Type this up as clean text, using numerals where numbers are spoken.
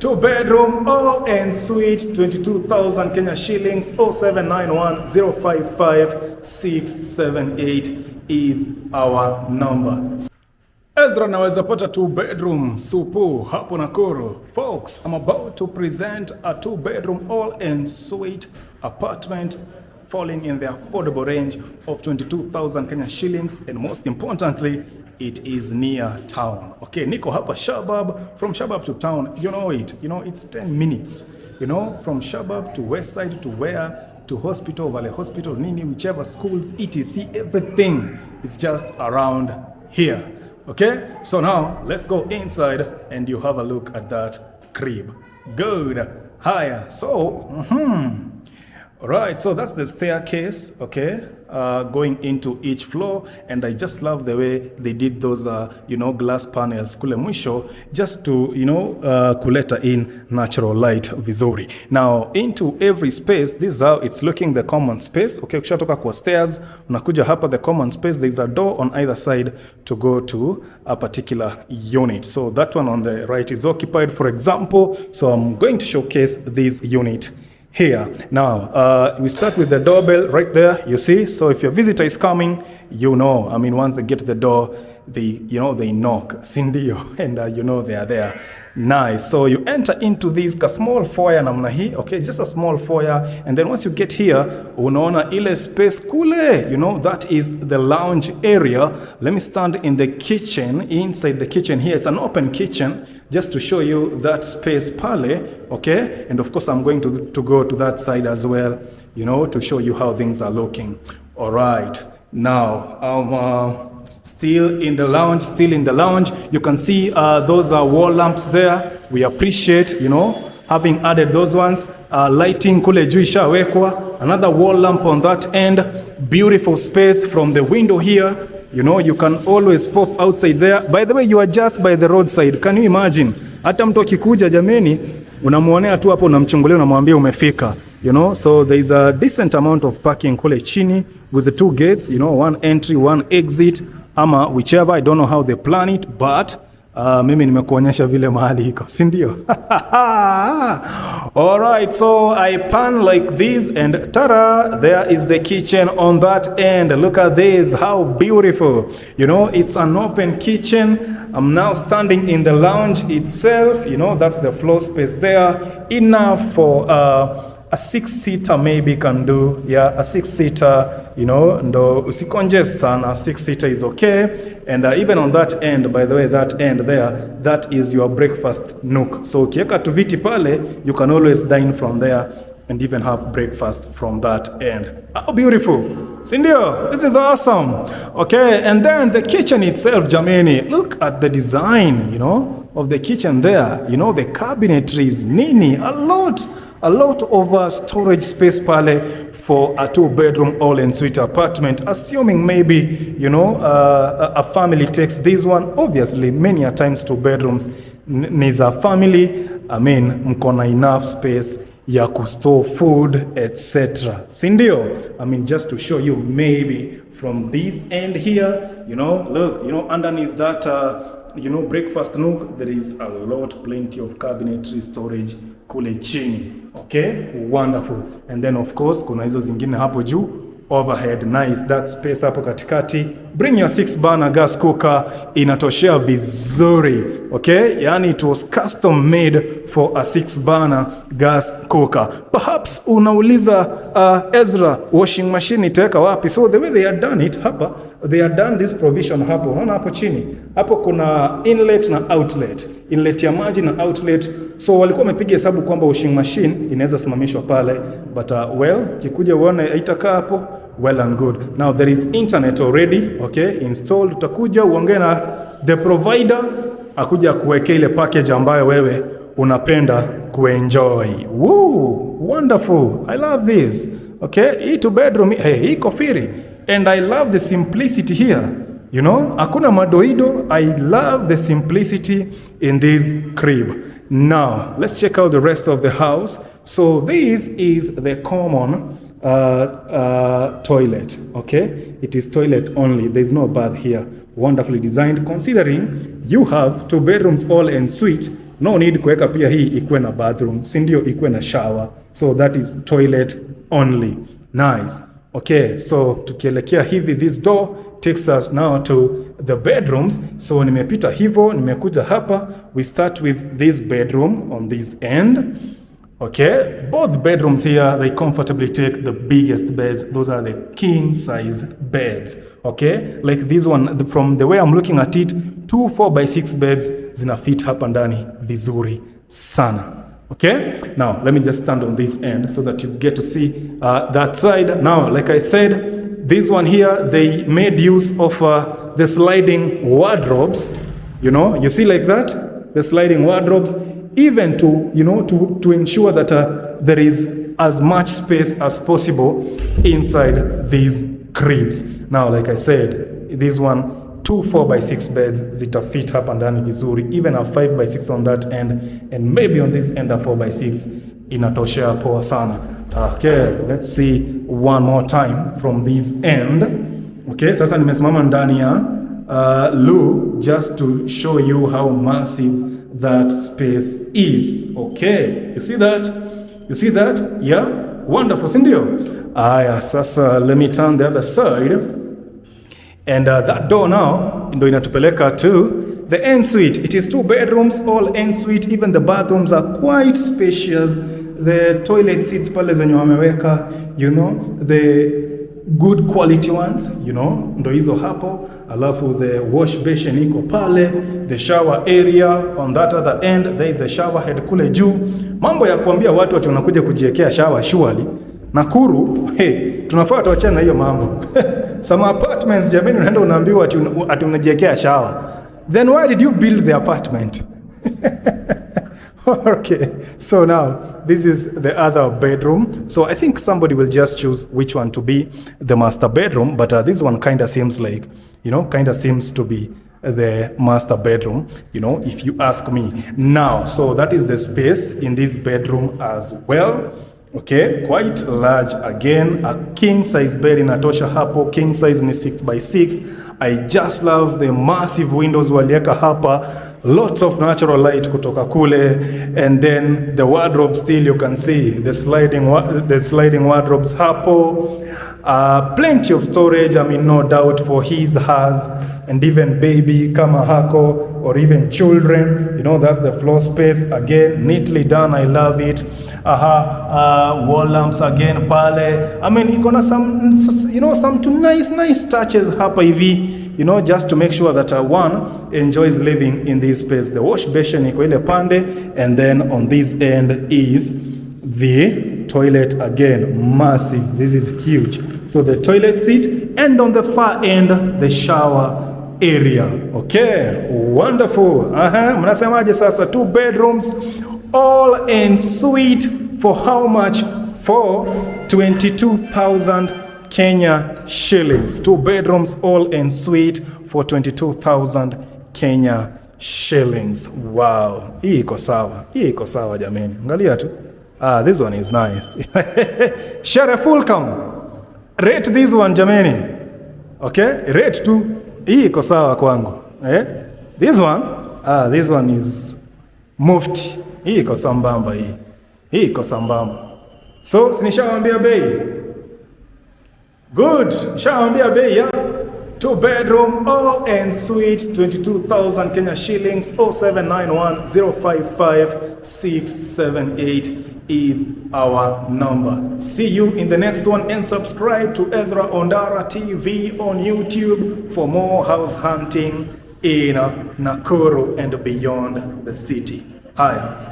Two bedroom, all ensuite, 22,000 Kenya shillings. 0791 055 678 is our number. Ezra naweza pata two bedroom supu hapo Nakuru. Folks, I'm about to present a two bedroom all ensuite apartment falling in the affordable range of 22,000 Kenya shillings, and most importantly, it is near town. Okay, niko hapa Shabab. From Shabab to town, you know it's 10 minutes. From Shabab to West Side to where? To hospital, Valley Hospital, Nini, whichever schools, etc. Everything is just around here. Okay, so now let's go inside and you have a look at that crib. Good. Higher. So, Alright, so that's the staircase, okay, going into each floor, and I just love the way they did those, glass panels kule mwisho, just to, kuleta in natural light vizuri. Now, into every space, this is how it's looking, the common space, okay, ukishatoka kwa stairs, unakuja hapa the common space, there's a door on either side to go to a particular unit. So that one on the right is occupied, for example, so I'm going to showcase this unit here. Now, we start with the doorbell right there, you see. So if your visitor is coming, once they get to the door, they knock, sindio, and they are there. Nice. So you enter into this small foyer namna hii, okay, it's just a small foyer, and then once you get here, unaona ile space kule, that is the lounge area. Let me stand in the kitchen, inside the kitchen here. It's an open kitchen, just to show you that space pale, okay, and of course I'm going to go to that side as well, to show you how things are looking. All right, now still in the lounge, you can see those are wall lamps there. We appreciate, having added those ones. Lighting kule juu ishawekwa, another wall lamp on that end. Beautiful space from the window here. You can always pop outside there. By the way, you are just by the roadside. Can you imagine? Hata mtu akikuja jameni, unamuonea tu hapo, unamchungulia, unamwambia umefika. So there is a decent amount of parking kule chini with the two gates, one entry, one exit, ama whichever. I don't know how they plan it, but mimi nimekuonyesha vile mahali iko, si ndio? All right, so I pan like this and tada, there is the kitchen on that end. Look at this, how beautiful. It's an open kitchen. I'm now standing in the lounge itself. That's the floor space there, enough for a 6-seater maybe can do. Yeah, a 6-seater, ndo usikonje sana. 6-seater is okay. And even on that end, by the way, that end there, that is your breakfast nook. So ukieka tu viti pale, you can always dine from there and even have breakfast from that end. How beautiful. Sindio, this is awesome. Okay, and then the kitchen itself, jameni, look at the design, of the kitchen there. The cabinetries, nini, a lot of storage space pale for a two-bedroom all-ensuite apartment, assuming maybe, a family takes this one. Obviously, many a times two bedrooms needs a family. Mkona enough space ya kustore food, etc. Sindio? Just to show you maybe from this end here, look, underneath that, breakfast nook, there is a lot, plenty of cabinetry storage kule chini. Okay, wonderful. And then of course kuna hizo zingine hapo juu, overhead, nice. That space hapo katikati. Bring your 6 burner gas cooker, inatoshea vizuri. Okay, yani it was custom made for a 6 burner gas cooker. Perhaps unauliza Ezra, washing machine itaweka wapi? So the way they are done it hapa, they are done this provision hapo. Unaona hapo chini, hapo kuna inlet na outlet, inlet ya maji na outlet. So walikuwa wamepiga hesabu kwamba washing machine inaweza simamishwa pale, but kikuja uone itakaa hapo, well and good. Now there is internet already, okay, installed. Utakuja uongee na the provider, akuja kuwekea ile package ambayo wewe unapenda kuenjoy. Woo, wonderful. I love this. Okay, hii two bedroom, hii kofiri. And I love the simplicity here. Hakuna madoido. I love the simplicity in this crib. Now, let's check out the rest of the house. So this is the common toilet, okay? It is toilet only. There's no bath here. Wonderfully designed, considering you have two bedrooms all ensuite. no need kuweka pia hii ikuwe na bathroom, si ndio? Ikuwe na shower, so that is toilet only. Nice. Okay, so tukielekea hivi, this door takes us now to the bedrooms. So nimepita hivyo, nimekuja hapa, we start with this bedroom on this end. Okay, both bedrooms here, they comfortably take the biggest beds. Those are the king size beds. Okay, like this one, from the way I'm looking at it, 2 4x6 beds zina fit hapa ndani vizuri sana. Okay, now let me just stand on this end so that you get to see that side. Now, like I said, this one here, they made use of the sliding wardrobes. You know, you see like that, the sliding wardrobes, even to, you know, to ensure that there is as much space as possible inside these cribs. Now, like I said, this one, 2 4x6 beds zita fit hapa ndani vizuri, even a 5x6 on that end, and maybe on this end a 4x6 inatoshea poa sana. Okay, let's see one more time from this end. Okay, sasa nimesimama ndani ya loo just to show you how massive that space is. Okay, you see that? You see that? Yeah, wonderful, si ndio? Aya, sasa let me turn the other side. And that door now ndo inatupeleka to the ensuite. It is 2 bedrooms, all ensuite. Even the bathrooms are quite spacious. The toilet seats pale zenye wameweka, you know, the good quality ones, you know, ndo hizo hapo. Alafu the wash basin iko pale, the shower area on that other end, there is the shower head kule juu. Mambo ya kuambia watu ati unakuja kujiwekea shower surely. Nakuru, hey, tunafaa tuachane na hiyo mambo. Some apartments, jamani, unaenda unaambiwa ati unajiwekea shower. Then why did you build the apartment? Okay, so now this is the other bedroom. So I think somebody will just choose which one to be the master bedroom, but this one kind of seems like, you know, kind of seems to be the master bedroom, you know, if you ask me. Now, so that is the space in this bedroom as well. Okay, quite large again, a king size bed inatosha hapo. King size ni 6x6. I just love the massive windows walieka hapa, lots of natural light kutoka kule, and then the wardrobe still you can see the sliding wardrobes hapo. Plenty of storage, I mean, no doubt for his, hers, and even baby kama hako, or even children, you know, that's the floor space again, neatly done. I love it. Wall lamps again pale. I mean, ikona some, you know, some nice touches hapa hivi, you know, just to make sure that one enjoys living in this space. The wash basin iko ile pande, and then on this end is the toilet again, massive. This is huge. So the toilet seat, and on the far end the shower area. Okay, wonderful. Mnasemaje sasa? 2 bedrooms, all en suite, for how much? For 22,000 Kenya shillings. 2 bedrooms, all en suite, for 22,000 Kenya shillings. Wow, hii iko sawa. Hii iko sawa jameni. Angalia tu. This one is nice. Share full come. Rate this one jameni. Okay? Rate tu. Hii iko sawa kwangu. This one is mufti. Hii iko sambamba hii. Hii iko sambamba. So, sinishawambia bei. Good. Shawambia bei ya 2 bedroom, all en suite, 22,000 Kenya shillings. 0791 055 678 is our number. See you in the next one, and subscribe to EZRA ONDARA TV on YouTube for more house hunting in Nakuru and beyond the city. Haya.